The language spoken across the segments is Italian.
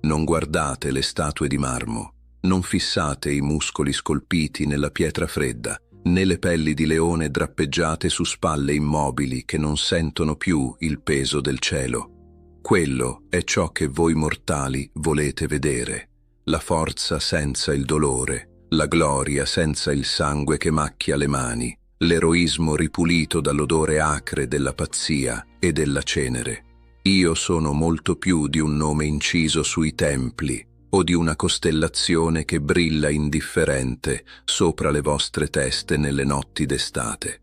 Non guardate le statue di marmo, non fissate i muscoli scolpiti nella pietra fredda, né le pelli di leone drappeggiate su spalle immobili che non sentono più il peso del cielo. Quello è ciò che voi mortali volete vedere, la forza senza il dolore, la gloria senza il sangue che macchia le mani, l'eroismo ripulito dall'odore acre della pazzia e della cenere. Io sono molto più di un nome inciso sui templi o di una costellazione che brilla indifferente sopra le vostre teste nelle notti d'estate.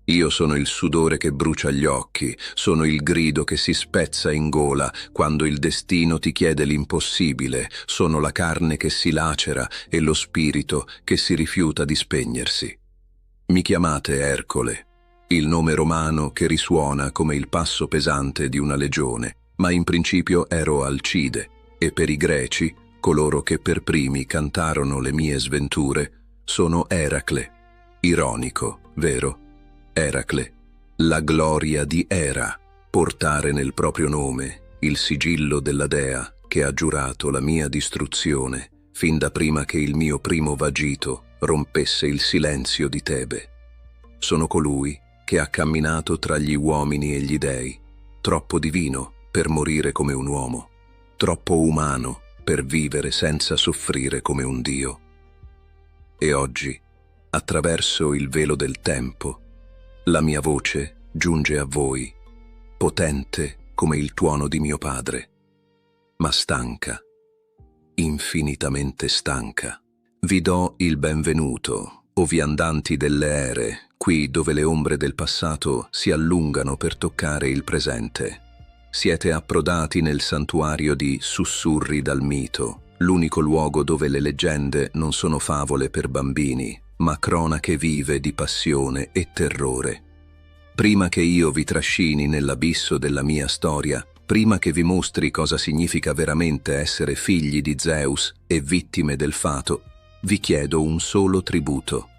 Io sono il sudore che brucia gli occhi, sono il grido che si spezza in gola quando il destino ti chiede l'impossibile, sono la carne che si lacera e lo spirito che si rifiuta di spegnersi. Mi chiamate Ercole, il nome romano che risuona come il passo pesante di una legione, ma in principio ero Alcide, e per i greci, coloro che per primi cantarono le mie sventure, sono Eracle. Ironico, vero? Eracle, la gloria di Era, portare nel proprio nome il sigillo della dea che ha giurato la mia distruzione fin da prima che il mio primo vagito rompesse il silenzio di Tebe. Sono colui che ha camminato tra gli uomini e gli dei, troppo divino per morire come un uomo, troppo umano per vivere senza soffrire come un dio. E oggi, attraverso il velo del tempo, la mia voce giunge a voi, potente come il tuono di mio padre, ma stanca, infinitamente stanca. Vi do il benvenuto, o viandanti delle ere, qui dove le ombre del passato si allungano per toccare il presente. Siete approdati nel santuario di Sussurri dal mito, l'unico luogo dove le leggende non sono favole per bambini, ma cronache vive di passione e terrore. Prima che io vi trascini nell'abisso della mia storia, prima che vi mostri cosa significa veramente essere figli di Zeus e vittime del fato, vi chiedo un solo tributo.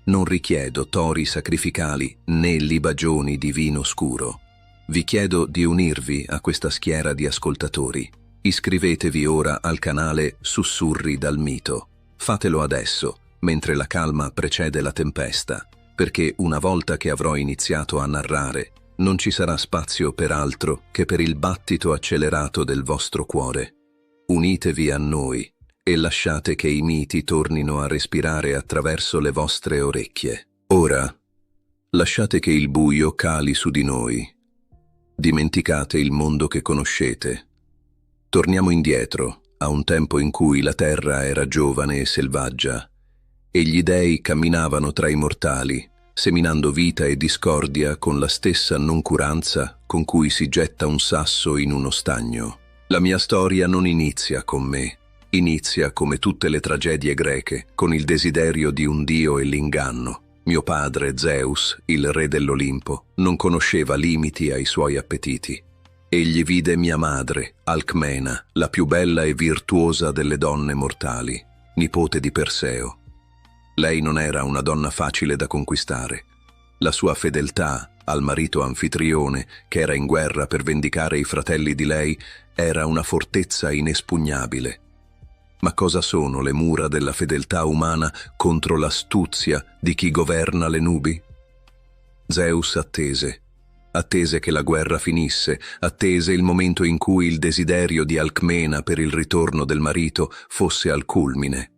Non richiedo tori sacrificali né libagioni di vino scuro. Vi chiedo di unirvi a questa schiera di ascoltatori. Iscrivetevi ora al canale Sussurri dal mito. Fatelo adesso, mentre la calma precede la tempesta, perché una volta che avrò iniziato a narrare, non ci sarà spazio per altro che per il battito accelerato del vostro cuore. Unitevi a noi e lasciate che i miti tornino a respirare attraverso le vostre orecchie. Ora, lasciate che il buio cali su di noi. Dimenticate il mondo che conoscete. Torniamo indietro, a un tempo in cui la terra era giovane e selvaggia, e gli dei camminavano tra i mortali, seminando vita e discordia con la stessa noncuranza con cui si getta un sasso in uno stagno. La mia storia non inizia con me, inizia come tutte le tragedie greche, con il desiderio di un dio e l'inganno. Mio padre, Zeus, il re dell'Olimpo, non conosceva limiti ai suoi appetiti. Egli vide mia madre, Alcmena, la più bella e virtuosa delle donne mortali, nipote di Perseo. Lei non era una donna facile da conquistare. La sua fedeltà al marito Anfitrione, che era in guerra per vendicare i fratelli di lei, era una fortezza inespugnabile. Ma cosa sono le mura della fedeltà umana contro l'astuzia di chi governa le nubi? Zeus attese che la guerra finisse, attese il momento in cui il desiderio di Alcmena per il ritorno del marito fosse al culmine.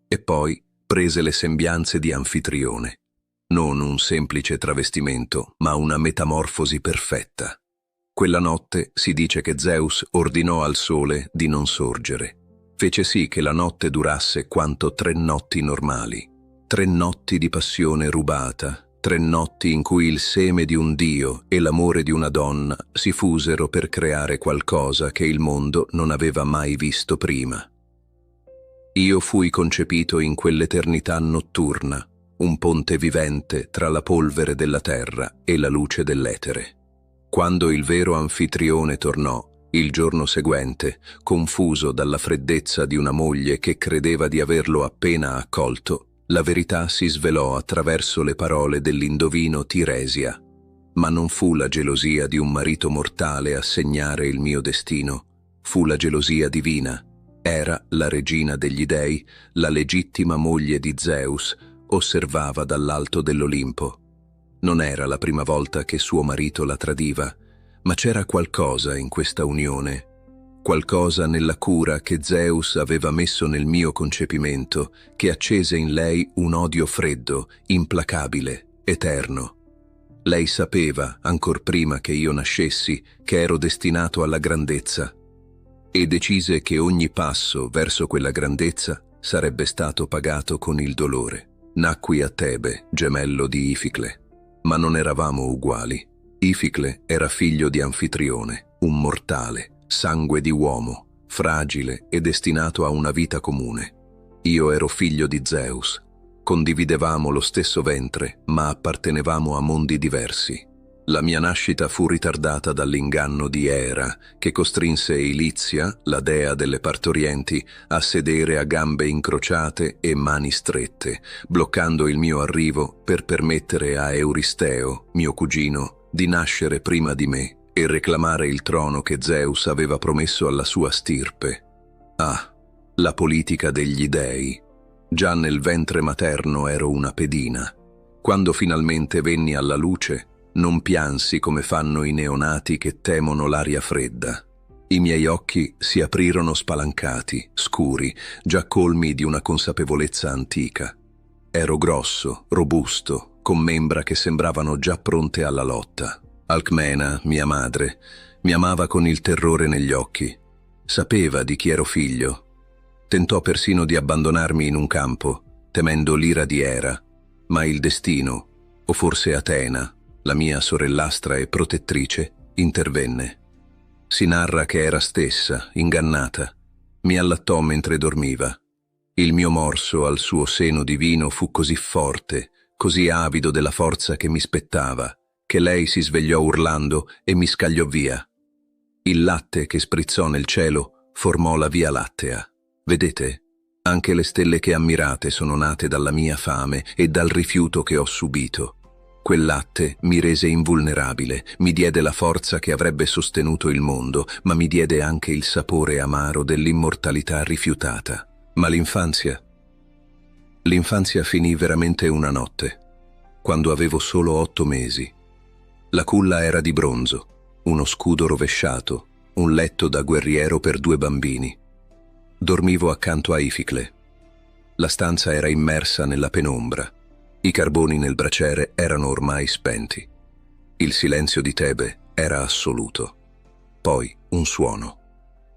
E poi prese le sembianze di Anfitrione. Non un semplice travestimento, ma una metamorfosi perfetta. Quella notte si dice che Zeus ordinò al sole di non sorgere. Fece sì che la notte durasse quanto 3 notti normali. 3 notti di passione rubata, 3 notti in cui il seme di un dio e l'amore di una donna si fusero per creare qualcosa che il mondo non aveva mai visto prima. Io fui concepito in quell'eternità notturna, un ponte vivente tra la polvere della terra e la luce dell'etere. Quando il vero Anfitrione tornò, il giorno seguente, confuso dalla freddezza di una moglie che credeva di averlo appena accolto, la verità si svelò attraverso le parole dell'indovino Tiresia. Ma non fu la gelosia di un marito mortale a segnare il mio destino, fu la gelosia divina. Era la regina degli dei, la legittima moglie di Zeus, osservava dall'alto dell'Olimpo. Non era la prima volta che suo marito la tradiva, ma c'era qualcosa in questa unione, qualcosa nella cura che Zeus aveva messo nel mio concepimento, che accese in lei un odio freddo, implacabile, eterno. Lei sapeva, ancor prima che io nascessi, che ero destinato alla grandezza, e decise che ogni passo verso quella grandezza sarebbe stato pagato con il dolore. Nacqui a Tebe, gemello di Ificle, ma non eravamo uguali. Ificle era figlio di Anfitrione, un mortale, sangue di uomo, fragile e destinato a una vita comune. Io ero figlio di Zeus. Condividevamo lo stesso ventre, ma appartenevamo a mondi diversi. La mia nascita fu ritardata dall'inganno di Era, che costrinse Ilizia, la dea delle partorienti, a sedere a gambe incrociate e mani strette, bloccando il mio arrivo per permettere a Euristeo, mio cugino, di nascere prima di me e reclamare il trono che Zeus aveva promesso alla sua stirpe. Ah, la politica degli dei. Già nel ventre materno ero una pedina. Quando finalmente venni alla luce, non piansi come fanno i neonati che temono l'aria fredda. I miei occhi si aprirono spalancati, scuri, già colmi di una consapevolezza antica. Ero grosso, robusto, con membra che sembravano già pronte alla lotta. Alcmena, mia madre, mi amava con il terrore negli occhi. Sapeva di chi ero figlio. Tentò persino di abbandonarmi in un campo, temendo l'ira di Era, ma il destino, o forse Atena, la mia sorellastra e protettrice, intervenne. Si narra che Era stessa, ingannata, mi allattò mentre dormiva. Il mio morso al suo seno divino fu così forte, così avido della forza che mi spettava, che lei si svegliò urlando e mi scagliò via. Il latte che sprizzò nel cielo formò la Via Lattea. Vedete? Anche le stelle che ammirate sono nate dalla mia fame e dal rifiuto che ho subito. Quel latte mi rese invulnerabile, mi diede la forza che avrebbe sostenuto il mondo, ma mi diede anche il sapore amaro dell'immortalità rifiutata. Ma l'infanzia? L'infanzia finì veramente una notte, quando avevo solo 8 mesi. La culla era di bronzo, uno scudo rovesciato, un letto da guerriero per 2 bambini. Dormivo accanto a Ificle. La stanza era immersa nella penombra. I carboni nel braciere erano ormai spenti. Il silenzio di Tebe era assoluto. Poi un suono,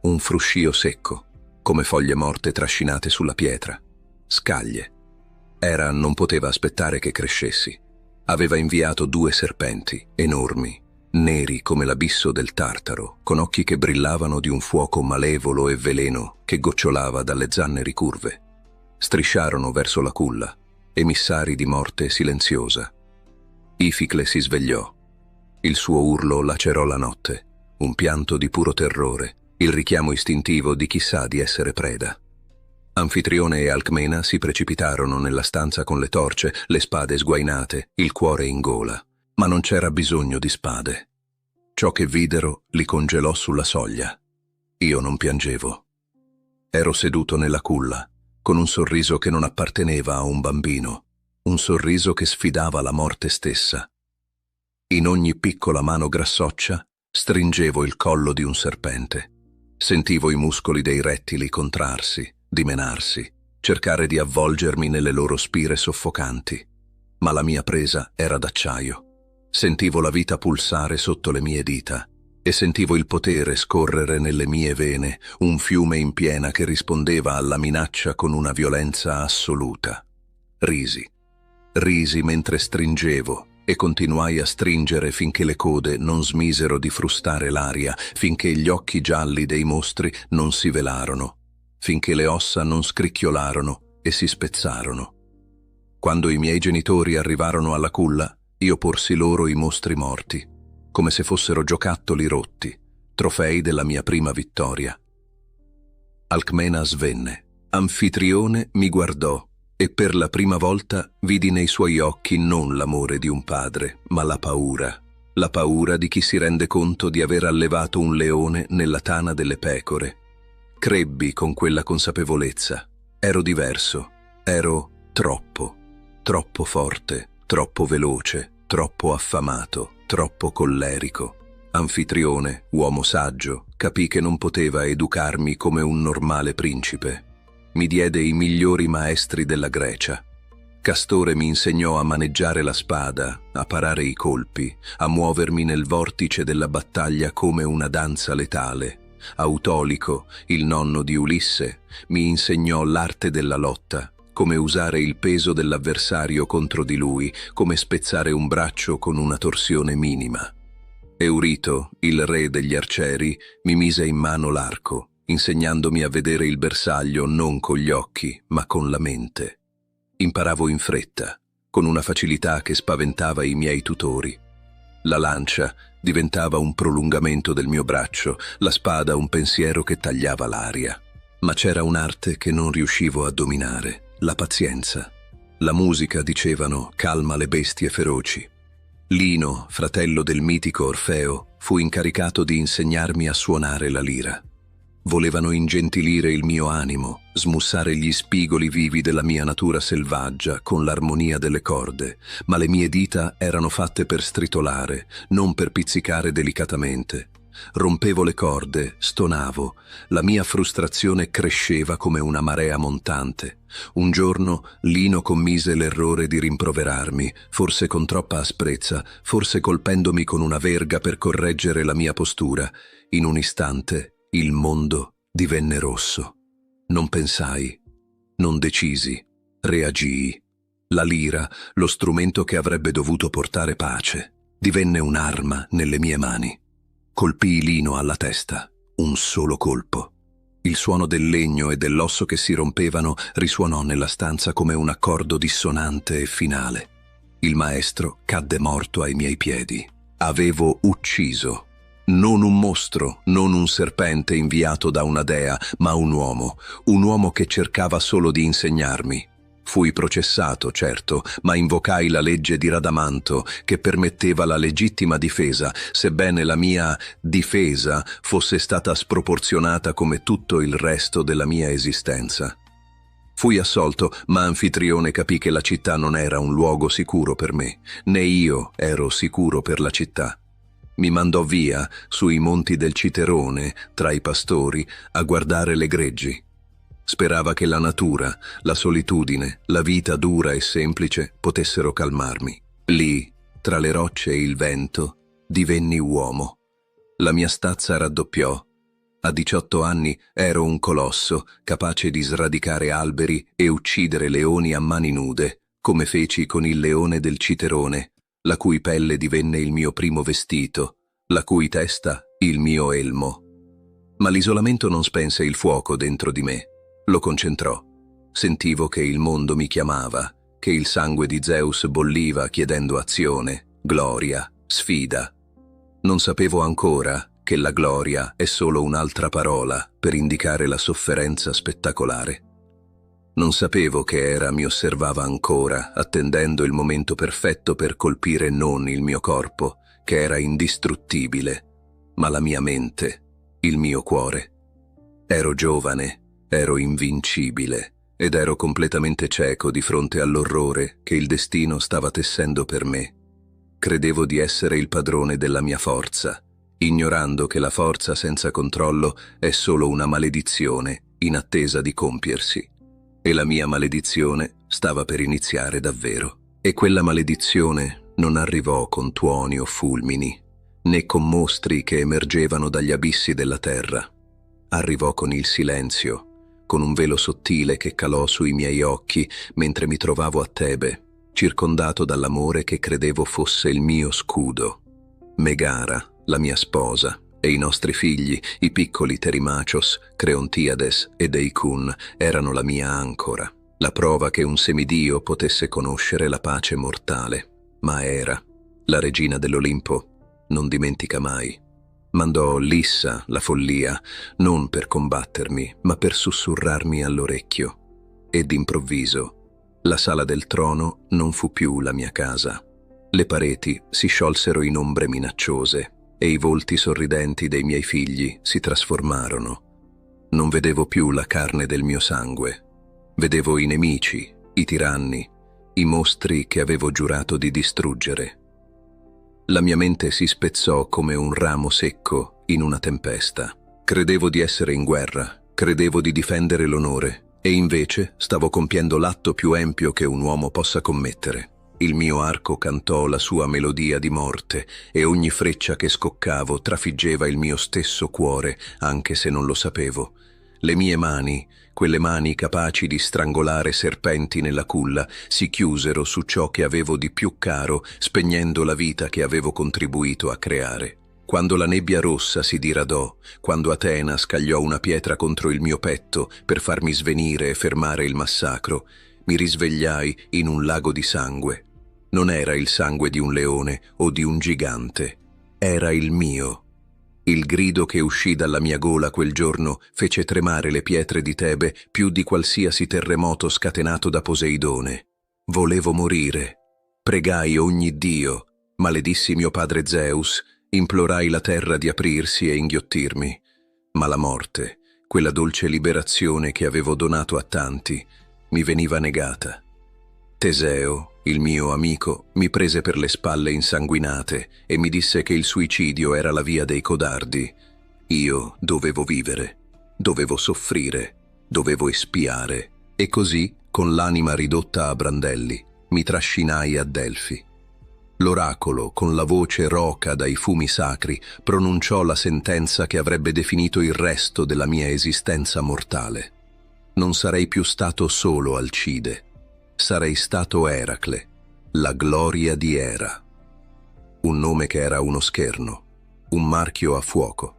un fruscio secco, come foglie morte trascinate sulla pietra. Scaglie. Era non poteva aspettare che crescessi. Aveva inviato 2 serpenti, enormi, neri come l'abisso del Tartaro, con occhi che brillavano di un fuoco malevolo e veleno che gocciolava dalle zanne ricurve. Strisciarono verso la culla, emissari di morte silenziosa. Ificle si svegliò. Il suo urlo lacerò la notte, un pianto di puro terrore, il richiamo istintivo di chi sa di essere preda. Anfitrione e Alcmena si precipitarono nella stanza con le torce, le spade sguainate, il cuore in gola. Ma non c'era bisogno di spade. Ciò che videro li congelò sulla soglia. Io non piangevo. Ero seduto nella culla, con un sorriso che non apparteneva a un bambino, un sorriso che sfidava la morte stessa. In ogni piccola mano grassoccia stringevo il collo di un serpente. Sentivo i muscoli dei rettili contrarsi, dimenarsi, cercare di avvolgermi nelle loro spire soffocanti. Ma la mia presa era d'acciaio. Sentivo la vita pulsare sotto le mie dita e sentivo il potere scorrere nelle mie vene, un fiume in piena che rispondeva alla minaccia con una violenza assoluta. Risi mentre stringevo e continuai a stringere finché le code non smisero di frustare l'aria, finché gli occhi gialli dei mostri non si velarono, finché le ossa non scricchiolarono e si spezzarono. Quando i miei genitori arrivarono alla culla, io porsi loro i mostri morti, come se fossero giocattoli rotti, trofei della mia prima vittoria. Alcmena svenne. Anfitrione mi guardò e per la prima volta vidi nei suoi occhi non l'amore di un padre, ma la paura. la paura di chi si rende conto di aver allevato un leone nella tana delle pecore. Crebbi con quella consapevolezza. Ero diverso, ero troppo forte, troppo veloce, troppo affamato, troppo collerico. Anfitrione, uomo saggio, capì che non poteva educarmi come un normale principe. Mi diede i migliori maestri della Grecia. Castore mi insegnò a maneggiare la spada, a parare i colpi, a muovermi nel vortice della battaglia come una danza letale. Autolico, il nonno di Ulisse, mi insegnò l'arte della lotta, come usare il peso dell'avversario contro di lui, come spezzare un braccio con una torsione minima. Eurito, il re degli arcieri, mi mise in mano l'arco, insegnandomi a vedere il bersaglio non con gli occhi, ma con la mente. Imparavo in fretta, con una facilità che spaventava i miei tutori. La lancia diventava un prolungamento del mio braccio, la spada un pensiero che tagliava l'aria. Ma c'era un'arte che non riuscivo a dominare, la pazienza. La musica, dicevano, calma le bestie feroci. Lino, fratello del mitico Orfeo, fu incaricato di insegnarmi a suonare la lira. Volevano ingentilire il mio animo, smussare gli spigoli vivi della mia natura selvaggia con l'armonia delle corde, ma le mie dita erano fatte per stritolare, non per pizzicare delicatamente. Rompevo le corde, stonavo, la mia frustrazione cresceva come una marea montante. Un giorno Lino commise l'errore di rimproverarmi, forse con troppa asprezza, forse colpendomi con una verga per correggere la mia postura. In un istante il mondo divenne rosso. Non pensai, non decisi, reagii. La lira, lo strumento che avrebbe dovuto portare pace, divenne un'arma nelle mie mani. Colpii Lino alla testa, un solo colpo. Il suono del legno e dell'osso che si rompevano risuonò nella stanza come un accordo dissonante e finale. Il maestro cadde morto ai miei piedi. Avevo ucciso. Non un mostro, non un serpente inviato da una dea, ma un uomo che cercava solo di insegnarmi. Fui processato, certo, ma invocai la legge di Radamanto che permetteva la legittima difesa, sebbene la mia difesa fosse stata sproporzionata come tutto il resto della mia esistenza. Fui assolto, ma Anfitrione capì che la città non era un luogo sicuro per me, né io ero sicuro per la città. Mi mandò via, sui monti del Citerone, tra i pastori, a guardare le greggi. Sperava che la natura, la solitudine, la vita dura e semplice potessero calmarmi. Lì, tra le rocce e il vento, divenni uomo. La mia stazza raddoppiò. A 18 anni ero un colosso, capace di sradicare alberi e uccidere leoni a mani nude, come feci con il leone del Citerone, la cui pelle divenne il mio primo vestito, la cui testa il mio elmo. Ma l'isolamento non spense il fuoco dentro di me. Lo concentrò. Sentivo che il mondo mi chiamava, che il sangue di Zeus bolliva chiedendo azione, gloria, sfida. Non sapevo ancora che la gloria è solo un'altra parola per indicare la sofferenza spettacolare. Non sapevo che Era mi osservava ancora, attendendo il momento perfetto per colpire non il mio corpo, che era indistruttibile, ma la mia mente, il mio cuore. Ero giovane, ero invincibile ed ero completamente cieco di fronte all'orrore che il destino stava tessendo per me. Credevo di essere il padrone della mia forza, ignorando che la forza senza controllo è solo una maledizione in attesa di compiersi. E la mia maledizione stava per iniziare davvero. E quella maledizione non arrivò con tuoni o fulmini, né con mostri che emergevano dagli abissi della terra. Arrivò con il silenzio, con un velo sottile che calò sui miei occhi mentre mi trovavo a Tebe, circondato dall'amore che credevo fosse il mio scudo. Megara, la mia sposa, e i nostri figli, i piccoli Terimachos, Creontiades e Deicun, erano la mia ancora, la prova che un semidio potesse conoscere la pace mortale. Ma Era, la regina dell'Olimpo, non dimentica mai. Mandò Lissa, la follia, non per combattermi, ma per sussurrarmi all'orecchio. E d'improvviso, la sala del trono non fu più la mia casa. Le pareti si sciolsero in ombre minacciose e i volti sorridenti dei miei figli si trasformarono. Non vedevo più la carne del mio sangue. Vedevo i nemici, i tiranni, i mostri che avevo giurato di distruggere. La mia mente si spezzò come un ramo secco in una tempesta. Credevo di essere in guerra, credevo di difendere l'onore, e invece stavo compiendo l'atto più empio che un uomo possa commettere. Il mio arco cantò la sua melodia di morte e ogni freccia che scoccavo trafiggeva il mio stesso cuore, anche se non lo sapevo. Le mie mani, quelle mani capaci di strangolare serpenti nella culla, si chiusero su ciò che avevo di più caro, spegnendo la vita che avevo contribuito a creare. Quando la nebbia rossa si diradò, quando Atena scagliò una pietra contro il mio petto per farmi svenire e fermare il massacro, mi risvegliai in un lago di sangue. Non era il sangue di un leone o di un gigante, era il mio. Il grido che uscì dalla mia gola quel giorno fece tremare le pietre di Tebe più di qualsiasi terremoto scatenato da Poseidone. Volevo morire. Pregai ogni dio, maledissi mio padre Zeus, implorai la terra di aprirsi e inghiottirmi. Ma la morte, quella dolce liberazione che avevo donato a tanti, mi veniva negata. Teseo, il mio amico, mi prese per le spalle insanguinate e mi disse che il suicidio era la via dei codardi. Io dovevo vivere, dovevo soffrire, dovevo espiare, e così, con l'anima ridotta a brandelli, mi trascinai a Delfi. L'oracolo, con la voce roca dai fumi sacri, pronunciò la sentenza che avrebbe definito il resto della mia esistenza mortale. Non sarei più stato solo Alcide. Sarei stato Eracle, la gloria di Era. Un nome che era uno scherno, un marchio a fuoco.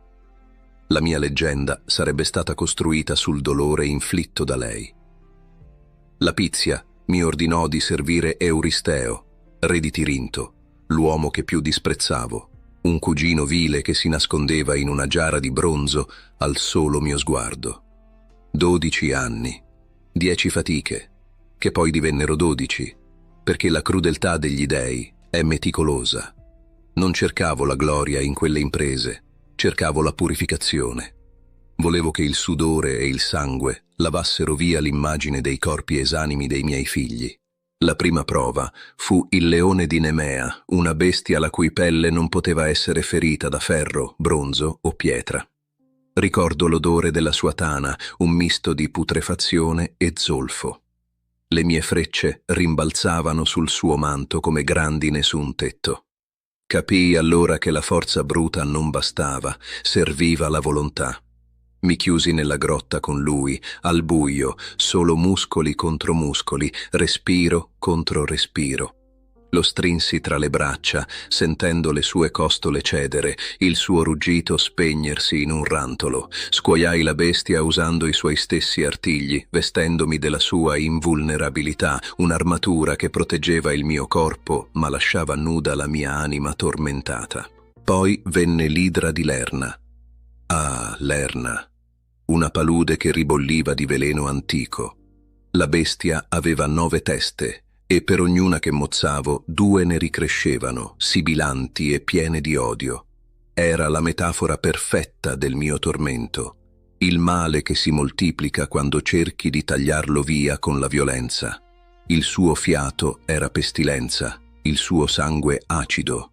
La mia leggenda sarebbe stata costruita sul dolore inflitto da lei. La Pizia mi ordinò di servire Euristeo, re di Tirinto, l'uomo che più disprezzavo, un cugino vile che si nascondeva in una giara di bronzo al solo mio sguardo. 12 anni, 10 fatiche, che poi divennero 12, perché la crudeltà degli dei è meticolosa. Non cercavo la gloria in quelle imprese, cercavo la purificazione. Volevo che il sudore e il sangue lavassero via l'immagine dei corpi esanimi dei miei figli. La prima prova fu il leone di Nemea, una bestia la cui pelle non poteva essere ferita da ferro, bronzo o pietra. Ricordo l'odore della sua tana, un misto di putrefazione e zolfo. Le mie frecce rimbalzavano sul suo manto come grandine su un tetto. Capii allora che la forza bruta non bastava, serviva la volontà. Mi chiusi nella grotta con lui, al buio, solo muscoli contro muscoli, respiro contro respiro. Lo strinsi tra le braccia, sentendo le sue costole cedere, il suo ruggito spegnersi in un rantolo. Scuoiai la bestia usando i suoi stessi artigli, vestendomi della sua invulnerabilità, un'armatura che proteggeva il mio corpo, ma lasciava nuda la mia anima tormentata. Poi venne l'idra di Lerna. Ah, Lerna! Una palude che ribolliva di veleno antico. La bestia aveva 9 teste, e per ognuna che mozzavo 2 ne ricrescevano, sibilanti e piene di odio. Era la metafora perfetta del mio tormento, il male che si moltiplica quando cerchi di tagliarlo via con la violenza. Il suo fiato era pestilenza, il suo sangue acido.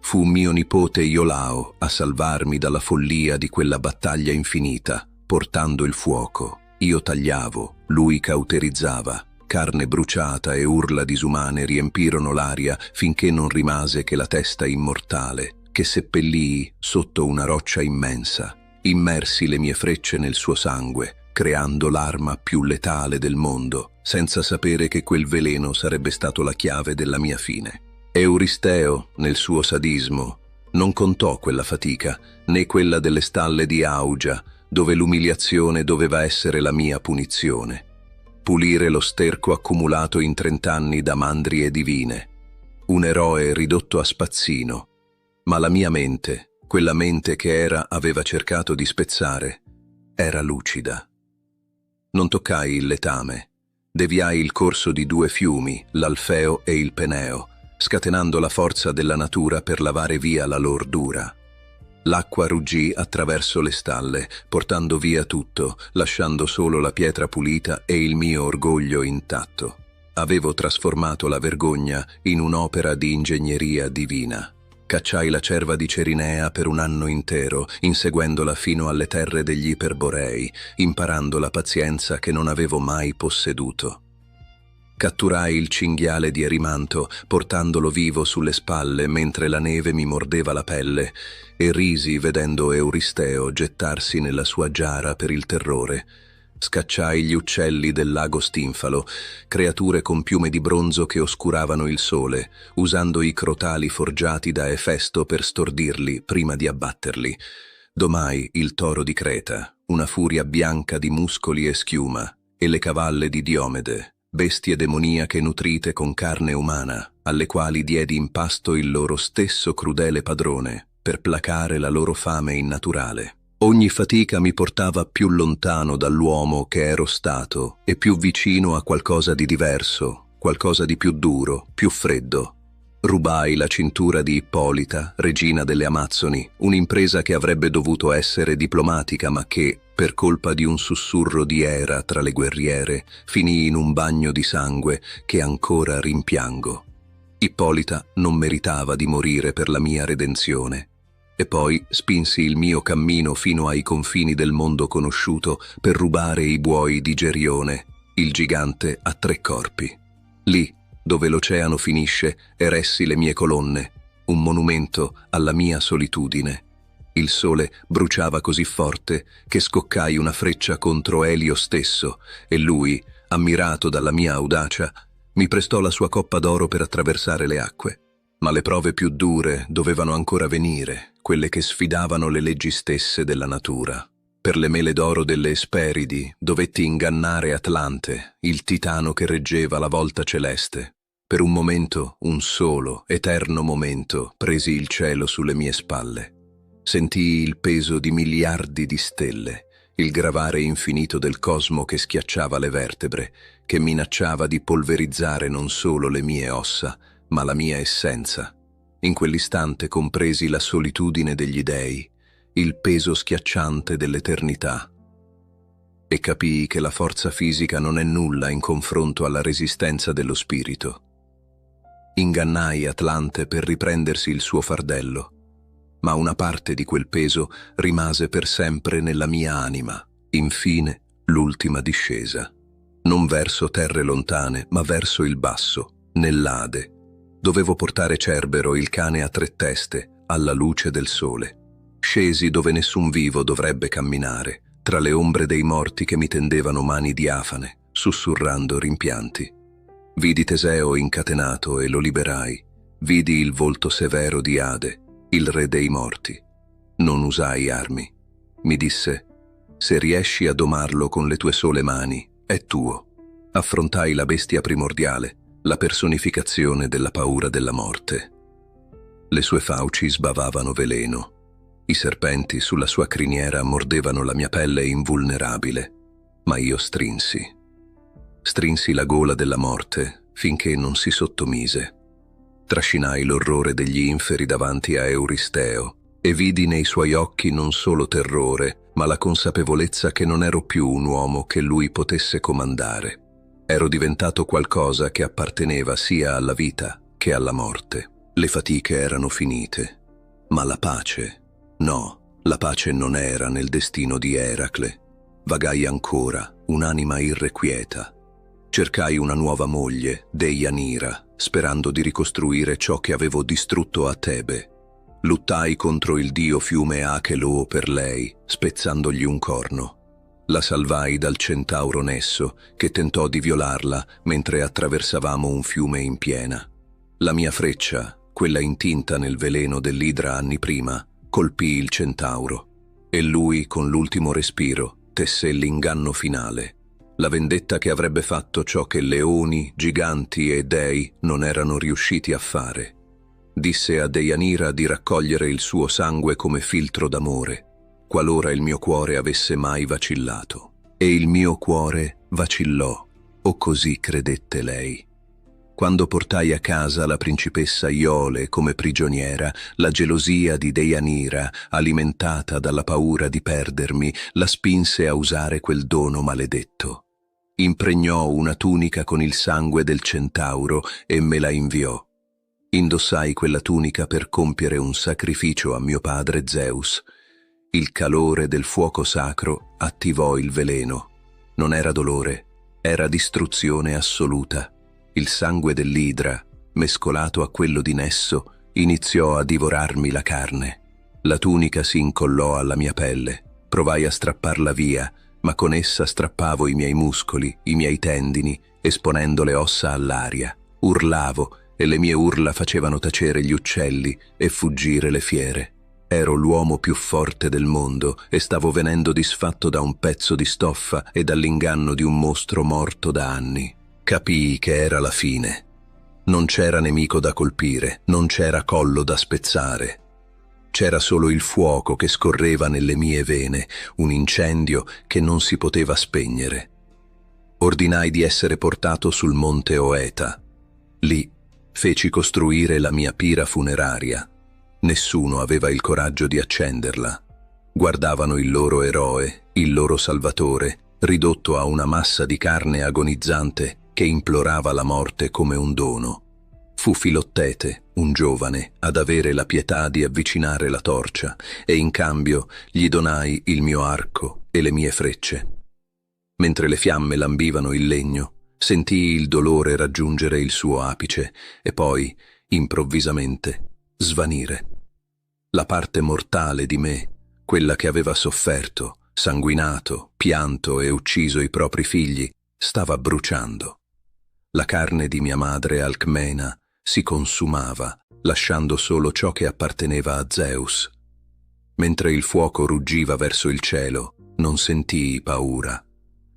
Fu mio nipote Iolao a salvarmi dalla follia di quella battaglia infinita, portando il fuoco. Io tagliavo, lui cauterizzava. Carne bruciata e urla disumane riempirono l'aria finché non rimase che la testa immortale, che seppellii sotto una roccia immensa. Immersi le mie frecce nel suo sangue, creando l'arma più letale del mondo, senza sapere che quel veleno sarebbe stato la chiave della mia fine. Euristeo, nel suo sadismo, non contò quella fatica, né quella delle stalle di Augia, dove l'umiliazione doveva essere la mia punizione. Pulire lo sterco accumulato in 30 anni da mandrie divine. Un eroe ridotto a spazzino. Ma la mia mente, quella mente che Era aveva cercato di spezzare, era lucida. Non toccai il letame. Deviai il corso di 2 fiumi, l'Alfeo e il Peneo, scatenando la forza della natura per lavare via la lordura. L'acqua ruggì attraverso le stalle, portando via tutto, lasciando solo la pietra pulita e il mio orgoglio intatto. Avevo trasformato la vergogna in un'opera di ingegneria divina. Cacciai la cerva di Cerinea per un anno intero, inseguendola fino alle terre degli Iperborei, imparando la pazienza che non avevo mai posseduto. Catturai il cinghiale di Erimanto, portandolo vivo sulle spalle mentre la neve mi mordeva la pelle, e risi vedendo Euristeo gettarsi nella sua giara per il terrore. Scacciai gli uccelli del lago Stinfalo, creature con piume di bronzo che oscuravano il sole, usando i crotali forgiati da Efesto per stordirli prima di abbatterli. Domai il toro di Creta, una furia bianca di muscoli e schiuma, e le cavalle di Diomede, bestie demoniache nutrite con carne umana, alle quali diedi in pasto il loro stesso crudele padrone, per placare la loro fame innaturale. Ogni fatica mi portava più lontano dall'uomo che ero stato e più vicino a qualcosa di diverso, qualcosa di più duro, più freddo. Rubai la cintura di Ippolita, regina delle Amazzoni, un'impresa che avrebbe dovuto essere diplomatica ma che, per colpa di un sussurro di Era tra le guerriere, finì in un bagno di sangue che ancora rimpiango. Ippolita non meritava di morire per la mia redenzione. E poi spinsi il mio cammino fino ai confini del mondo conosciuto per rubare i buoi di Gerione, il gigante a 3 corpi. Lì, dove l'oceano finisce, eressi le mie colonne, un monumento alla mia solitudine. Il sole bruciava così forte che scoccai una freccia contro Elio stesso, e lui, ammirato dalla mia audacia, mi prestò la sua coppa d'oro per attraversare le acque. Ma le prove più dure dovevano ancora venire, quelle che sfidavano le leggi stesse della natura. Per le mele d'oro delle Esperidi dovetti ingannare Atlante, il titano che reggeva la volta celeste. Per un momento, un solo, eterno momento, presi il cielo sulle mie spalle. Sentii il peso di miliardi di stelle, il gravare infinito del cosmo che schiacciava le vertebre, che minacciava di polverizzare non solo le mie ossa, ma la mia essenza. In quell'istante compresi la solitudine degli dei, il peso schiacciante dell'eternità, e capii che la forza fisica non è nulla in confronto alla resistenza dello spirito. Ingannai Atlante per riprendersi il suo fardello, ma una parte di quel peso rimase per sempre nella mia anima. Infine, l'ultima discesa. Non verso terre lontane, ma verso il basso, nell'Ade. Dovevo portare Cerbero, il cane a 3 teste, alla luce del sole. Scesi dove nessun vivo dovrebbe camminare, tra le ombre dei morti che mi tendevano mani diafane, sussurrando rimpianti. Vidi Teseo incatenato e lo liberai. Vidi il volto severo di Ade, il re dei morti. Non usai armi. Mi disse: se riesci a domarlo con le tue sole mani, è tuo. Affrontai la bestia primordiale, la personificazione della paura della morte. Le sue fauci sbavavano veleno. I serpenti sulla sua criniera mordevano la mia pelle invulnerabile, ma io strinsi. Strinsi la gola della morte finché non si sottomise. Trascinai l'orrore degli inferi davanti a Euristeo e vidi nei suoi occhi non solo terrore, ma la consapevolezza che non ero più un uomo che lui potesse comandare. Ero diventato qualcosa che apparteneva sia alla vita che alla morte. Le fatiche erano finite, ma la pace, no, la pace non era nel destino di Eracle. Vagai ancora, un'anima irrequieta. Cercai una nuova moglie, Deianira, sperando di ricostruire ciò che avevo distrutto a Tebe. Luttai contro il dio fiume Acheloo per lei, spezzandogli un corno. La salvai dal centauro Nesso, che tentò di violarla mentre attraversavamo un fiume in piena. La mia freccia, quella intinta nel veleno dell'idra anni prima, colpì il centauro, e lui, con l'ultimo respiro, tesse l'inganno finale. La vendetta che avrebbe fatto ciò che leoni, giganti e dei non erano riusciti a fare. Disse a Deianira di raccogliere il suo sangue come filtro d'amore, qualora il mio cuore avesse mai vacillato. E il mio cuore vacillò, o così credette lei. Quando portai a casa la principessa Iole come prigioniera, la gelosia di Deianira, alimentata dalla paura di perdermi, la spinse a usare quel dono maledetto. Impregnò una tunica con il sangue del centauro e me la inviò. Indossai quella tunica per compiere un sacrificio a mio padre Zeus. Il calore del fuoco sacro attivò il veleno. Non era dolore, era distruzione assoluta. Il sangue dell'idra, mescolato a quello di Nesso, iniziò a divorarmi la carne. La tunica si incollò alla mia pelle. Provai a strapparla via, ma con essa strappavo i miei muscoli, i miei tendini, esponendo le ossa all'aria. Urlavo e le mie urla facevano tacere gli uccelli e fuggire le fiere. Ero l'uomo più forte del mondo e stavo venendo disfatto da un pezzo di stoffa e dall'inganno di un mostro morto da anni. Capii che era la fine. Non c'era nemico da colpire, non c'era collo da spezzare. C'era solo il fuoco che scorreva nelle mie vene, un incendio che non si poteva spegnere. Ordinai di essere portato sul monte Oeta. Lì feci costruire la mia pira funeraria. Nessuno aveva il coraggio di accenderla. Guardavano il loro eroe, il loro salvatore, ridotto a una massa di carne agonizzante che implorava la morte come un dono. Fu Filottete, un giovane, ad avere la pietà di avvicinare la torcia, e in cambio gli donai il mio arco e le mie frecce. Mentre le fiamme lambivano il legno, sentii il dolore raggiungere il suo apice e poi, improvvisamente, svanire. La parte mortale di me, quella che aveva sofferto, sanguinato, pianto e ucciso i propri figli, stava bruciando. La carne di mia madre Alcmena si consumava, lasciando solo ciò che apparteneva a Zeus. Mentre il fuoco ruggiva verso il cielo, non sentii paura.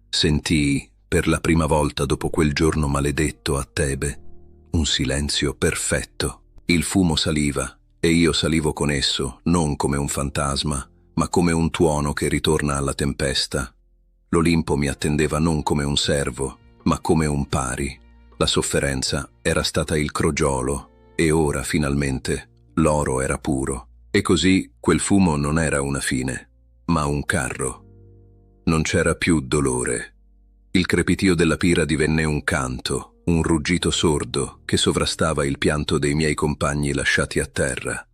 Sentii, per la prima volta dopo quel giorno maledetto a Tebe, un silenzio perfetto. Il fumo saliva, e io salivo con esso, non come un fantasma, ma come un tuono che ritorna alla tempesta. L'Olimpo mi attendeva non come un servo, ma come un pari. La sofferenza era stata il crogiolo, e ora, finalmente, l'oro era puro. E così quel fumo non era una fine, ma un carro. Non c'era più dolore. Il crepitio della pira divenne un canto, un ruggito sordo che sovrastava il pianto dei miei compagni lasciati a terra.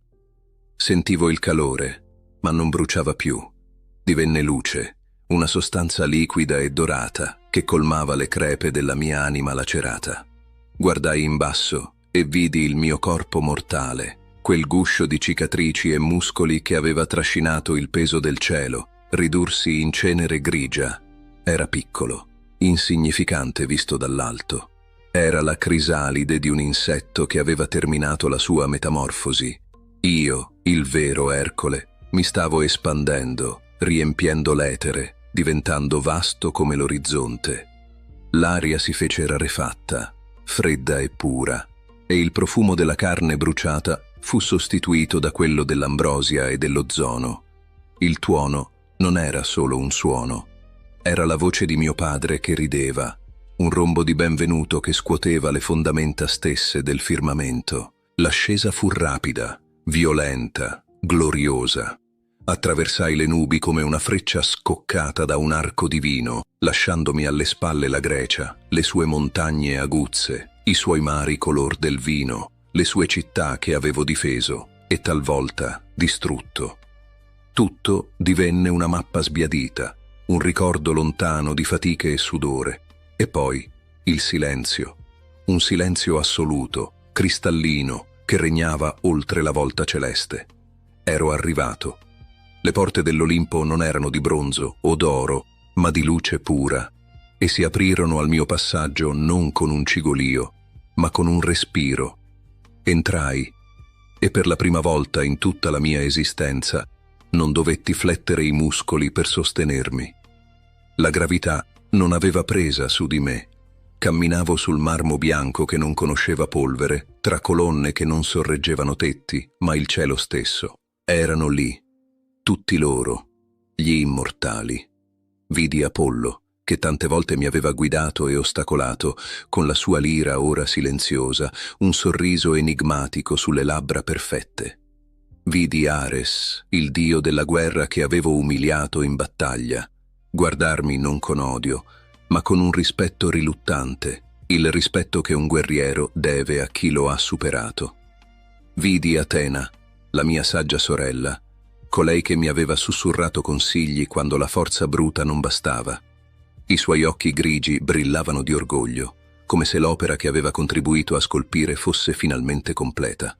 Sentivo il calore, ma non bruciava più. Divenne luce, una sostanza liquida e dorata che colmava le crepe della mia anima lacerata. Guardai in basso e vidi il mio corpo mortale, quel guscio di cicatrici e muscoli che aveva trascinato il peso del cielo, ridursi in cenere grigia. Era piccolo, insignificante visto dall'alto. Era la crisalide di un insetto che aveva terminato la sua metamorfosi. Io, il vero Ercole, mi stavo espandendo, riempiendo l'etere, diventando vasto come l'orizzonte. L'aria si fece rarefatta, fredda e pura, e il profumo della carne bruciata fu sostituito da quello dell'ambrosia e dell'ozono. Il tuono non era solo un suono, era la voce di mio padre che rideva, un rombo di benvenuto che scuoteva le fondamenta stesse del firmamento. L'ascesa fu rapida, violenta, gloriosa. Attraversai le nubi come una freccia scoccata da un arco divino, lasciandomi alle spalle la Grecia, le sue montagne aguzze, i suoi mari color del vino, le sue città che avevo difeso e talvolta distrutto. Tutto divenne una mappa sbiadita, un ricordo lontano di fatiche e sudore, e poi il silenzio, un silenzio assoluto, cristallino, che regnava oltre la volta celeste. Ero arrivato. Le porte dell'Olimpo non erano di bronzo o d'oro, ma di luce pura, e si aprirono al mio passaggio non con un cigolio, ma con un respiro. Entrai, e per la prima volta in tutta la mia esistenza non dovetti flettere i muscoli per sostenermi. La gravità non aveva presa su di me. Camminavo sul marmo bianco che non conosceva polvere, tra colonne che non sorreggevano tetti, ma il cielo stesso. Erano lì, tutti loro, gli immortali. Vidi Apollo, che tante volte mi aveva guidato e ostacolato, con la sua lira ora silenziosa, un sorriso enigmatico sulle labbra perfette. Vidi Ares, il dio della guerra che avevo umiliato in battaglia, guardarmi non con odio, ma con un rispetto riluttante, il rispetto che un guerriero deve a chi lo ha superato. Vidi Atena, la mia saggia sorella, colei che mi aveva sussurrato consigli quando la forza bruta non bastava. I suoi occhi grigi brillavano di orgoglio, come se l'opera che aveva contribuito a scolpire fosse finalmente completa.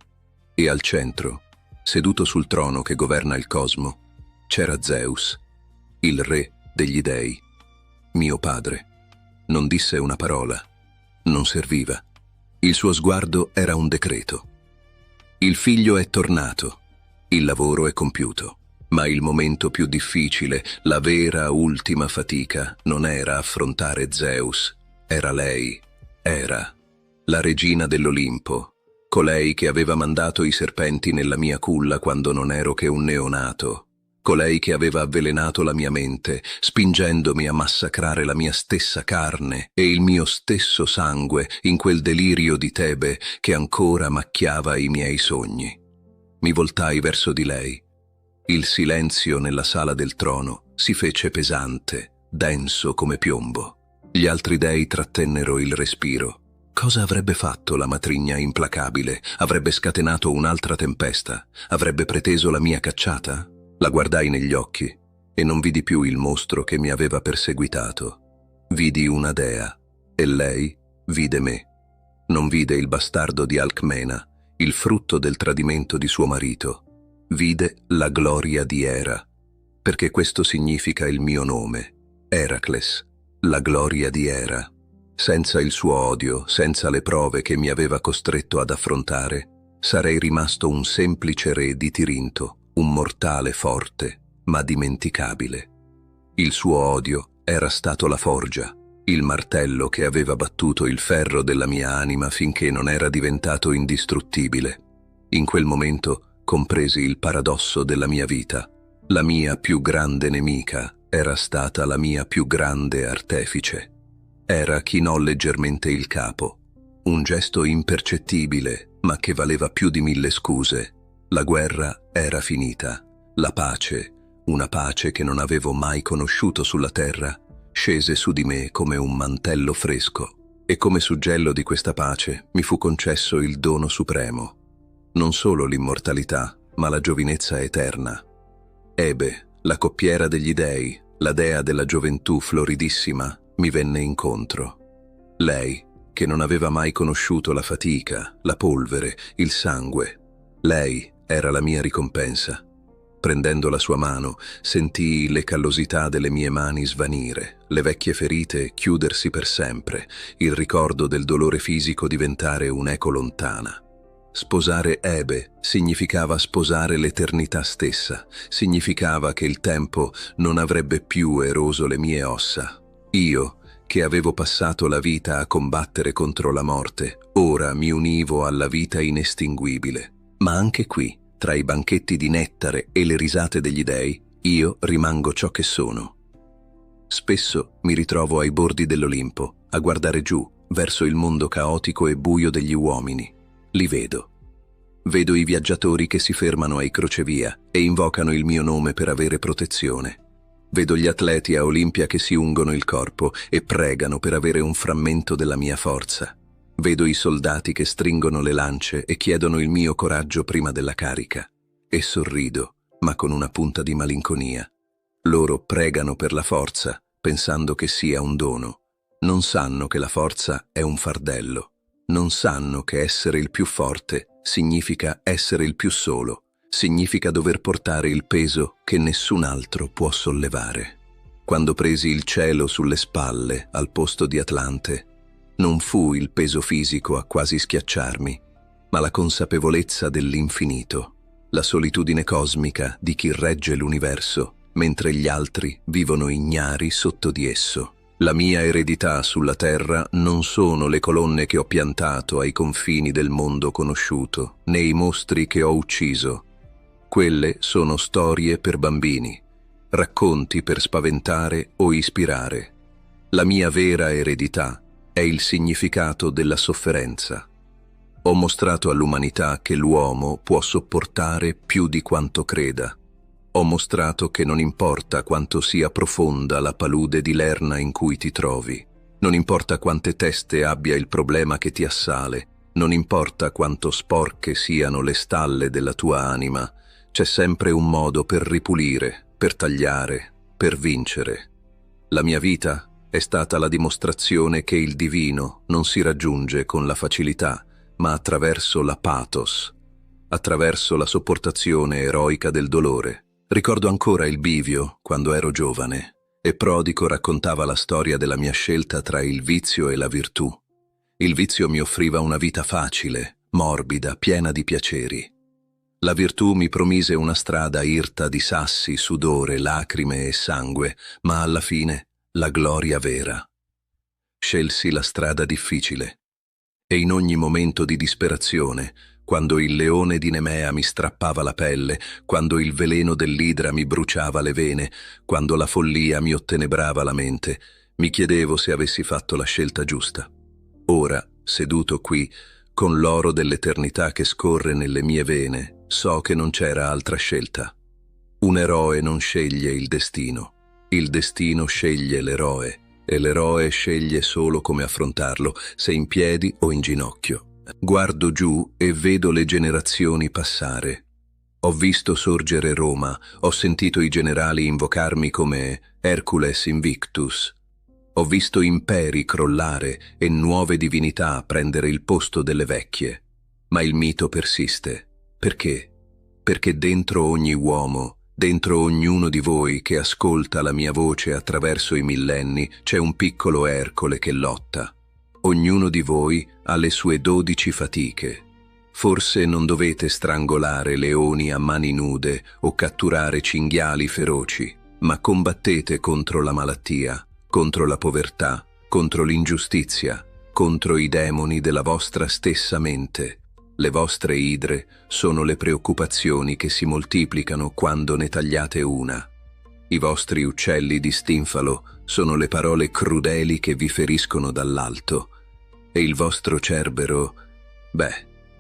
E al centro, seduto sul trono che governa il cosmo, c'era Zeus, il re degli dei, mio padre. Non disse una parola, non serviva. Il suo sguardo era un decreto. Il figlio è tornato, il lavoro è compiuto. Ma il momento più difficile, la vera ultima fatica, non era affrontare Zeus, era lei, era la regina dell'Olimpo, colei che aveva mandato i serpenti nella mia culla quando non ero che un neonato, colei che aveva avvelenato la mia mente, spingendomi a massacrare la mia stessa carne e il mio stesso sangue in quel delirio di Tebe che ancora macchiava i miei sogni. Mi voltai verso di lei. Il silenzio nella sala del trono si fece pesante, denso come piombo. Gli altri dei trattennero il respiro. Cosa avrebbe fatto la matrigna implacabile? Avrebbe scatenato un'altra tempesta? Avrebbe preteso la mia cacciata? La guardai negli occhi e non vidi più il mostro che mi aveva perseguitato. Vidi una dea e lei vide me. Non vide il bastardo di Alcmena, il frutto del tradimento di suo marito. Vide la gloria di Era, perché questo significa il mio nome, Eracles, la gloria di Era. Senza il suo odio, senza le prove che mi aveva costretto ad affrontare, sarei rimasto un semplice re di Tirinto, un mortale forte, ma dimenticabile. Il suo odio era stato la forgia, il martello che aveva battuto il ferro della mia anima finché non era diventato indistruttibile. In quel momento compresi il paradosso della mia vita. La mia più grande nemica era stata la mia più grande artefice. Era chinò leggermente il capo, un gesto impercettibile, ma che valeva più di 1000 scuse. La guerra era finita. La pace, una pace che non avevo mai conosciuto sulla terra, scese su di me come un mantello fresco. E come suggello di questa pace mi fu concesso il dono supremo. Non solo l'immortalità, ma la giovinezza eterna. Ebe, la coppiera degli dei, la dea della gioventù floridissima, mi venne incontro. Lei, che non aveva mai conosciuto la fatica, la polvere, il sangue. Lei era la mia ricompensa. Prendendo la sua mano, sentii le callosità delle mie mani svanire, le vecchie ferite chiudersi per sempre, il ricordo del dolore fisico diventare un'eco lontana. Sposare Ebe significava sposare l'eternità stessa, significava che il tempo non avrebbe più eroso le mie ossa. Io, che avevo passato la vita a combattere contro la morte, ora mi univo alla vita inestinguibile. Ma anche qui, tra i banchetti di nettare e le risate degli dei, io rimango ciò che sono. Spesso mi ritrovo ai bordi dell'Olimpo, a guardare giù, verso il mondo caotico e buio degli uomini. Li vedo. Vedo i viaggiatori che si fermano ai crocevia e invocano il mio nome per avere protezione. Vedo gli atleti a Olimpia che si ungono il corpo e pregano per avere un frammento della mia forza. Vedo i soldati che stringono le lance e chiedono il mio coraggio prima della carica. E sorrido, ma con una punta di malinconia. Loro pregano per la forza, pensando che sia un dono. Non sanno che la forza è un fardello. Non sanno che essere il più forte significa essere il più solo, significa dover portare il peso che nessun altro può sollevare. Quando presi il cielo sulle spalle al posto di Atlante, non fu il peso fisico a quasi schiacciarmi, ma la consapevolezza dell'infinito, la solitudine cosmica di chi regge l'universo, mentre gli altri vivono ignari sotto di esso. La mia eredità sulla terra non sono le colonne che ho piantato ai confini del mondo conosciuto, né i mostri che ho ucciso. Quelle sono storie per bambini, racconti per spaventare o ispirare. La mia vera eredità è il significato della sofferenza. Ho mostrato all'umanità che l'uomo può sopportare più di quanto creda. Ho mostrato che non importa quanto sia profonda la palude di lerna in cui ti trovi, non importa quante teste abbia il problema che ti assale, non importa quanto sporche siano le stalle della tua anima, c'è sempre un modo per ripulire, per tagliare, per vincere. La mia vita è stata la dimostrazione che il divino non si raggiunge con la facilità, ma attraverso la pathos, attraverso la sopportazione eroica del dolore. Ricordo ancora il bivio quando ero giovane e Prodico raccontava la storia della mia scelta tra il vizio e la virtù. Il vizio mi offriva una vita facile, morbida, piena di piaceri. La virtù mi promise una strada irta di sassi, sudore, lacrime e sangue, ma alla fine la gloria vera. Scelsi la strada difficile e in ogni momento di disperazione, quando il leone di Nemea mi strappava la pelle, quando il veleno dell'idra mi bruciava le vene, quando la follia mi ottenebrava la mente, mi chiedevo se avessi fatto la scelta giusta. Ora, seduto qui, con l'oro dell'eternità che scorre nelle mie vene, so che non c'era altra scelta. Un eroe non sceglie il destino sceglie l'eroe, e l'eroe sceglie solo come affrontarlo, se in piedi o in ginocchio. Guardo giù e vedo le generazioni passare. Ho visto sorgere Roma, ho sentito i generali invocarmi come Hercules Invictus. Ho visto imperi crollare e nuove divinità prendere il posto delle vecchie. Ma il mito persiste. Perché? Perché dentro ogni uomo, dentro ognuno di voi che ascolta la mia voce attraverso i millenni, c'è un piccolo Ercole che lotta. Ognuno di voi ha le sue 12 fatiche. Forse non dovete strangolare leoni a mani nude o catturare cinghiali feroci, ma combattete contro la malattia, contro la povertà, contro l'ingiustizia, contro i demoni della vostra stessa mente. Le vostre idre sono le preoccupazioni che si moltiplicano quando ne tagliate una. I vostri uccelli di stinfalo sono le parole crudeli che vi feriscono dall'alto. E il vostro Cerbero,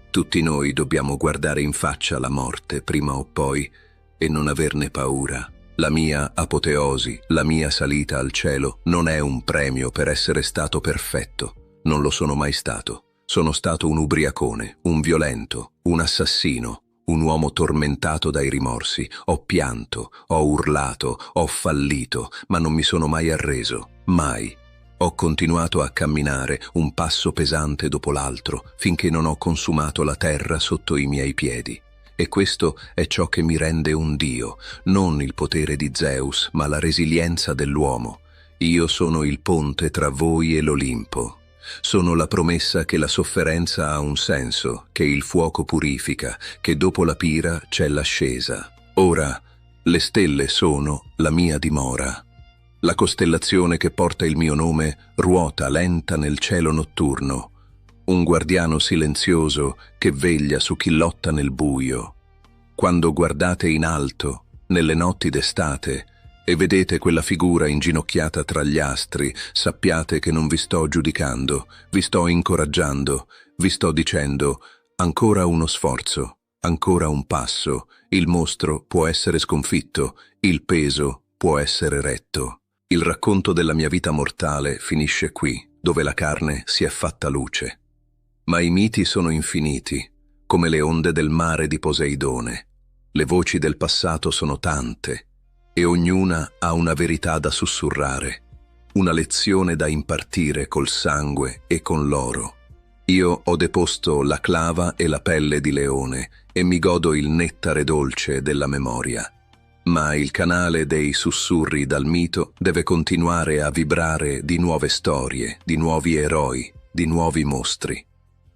tutti noi dobbiamo guardare in faccia la morte prima o poi e non averne paura. La mia apoteosi, la mia salita al cielo non è un premio per essere stato perfetto. Non lo sono mai stato. Sono stato un ubriacone, un violento, un assassino, un uomo tormentato dai rimorsi. Ho pianto, ho urlato, ho fallito, ma non mi sono mai arreso. Mai. Ho continuato a camminare un passo pesante dopo l'altro finché non ho consumato la terra sotto i miei piedi. E questo è ciò che mi rende un dio, non il potere di Zeus, ma la resilienza dell'uomo. Io sono il ponte tra voi e l'Olimpo. Sono la promessa che la sofferenza ha un senso, che il fuoco purifica, che dopo la pira c'è l'ascesa. Ora, le stelle sono la mia dimora. La costellazione che porta il mio nome ruota lenta nel cielo notturno. Un guardiano silenzioso che veglia su chi lotta nel buio. Quando guardate in alto, nelle notti d'estate, e vedete quella figura inginocchiata tra gli astri, sappiate che non vi sto giudicando, vi sto incoraggiando, vi sto dicendo ancora uno sforzo, ancora un passo, il mostro può essere sconfitto, il peso può essere retto. Il racconto della mia vita mortale finisce qui, dove la carne si è fatta luce. Ma i miti sono infiniti, come le onde del mare di Poseidone. Le voci del passato sono tante, e ognuna ha una verità da sussurrare, una lezione da impartire col sangue e con l'oro. Io ho deposto la clava e la pelle di leone e mi godo il nettare dolce della memoria. Ma il canale dei sussurri dal mito deve continuare a vibrare di nuove storie, di nuovi eroi, di nuovi mostri.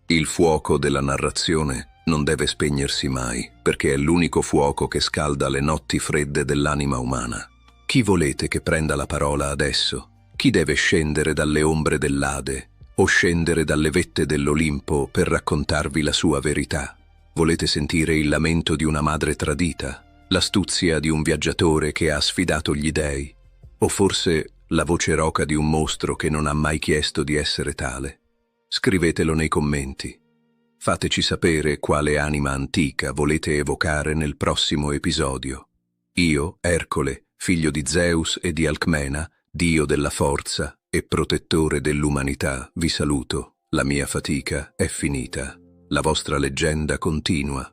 Il fuoco della narrazione non deve spegnersi mai, perché è l'unico fuoco che scalda le notti fredde dell'anima umana. Chi volete che prenda la parola adesso? Chi deve scendere dalle ombre dell'Ade o scendere dalle vette dell'Olimpo per raccontarvi la sua verità? Volete sentire il lamento di una madre tradita? L'astuzia di un viaggiatore che ha sfidato gli dei? O forse La voce roca di un mostro che non ha mai chiesto di essere tale? Scrivetelo nei commenti. Fateci sapere quale anima antica volete evocare nel prossimo episodio. Io, Ercole, figlio di Zeus e di Alcmena, dio della forza e protettore dell'umanità, vi saluto. La mia fatica è finita. La vostra leggenda continua.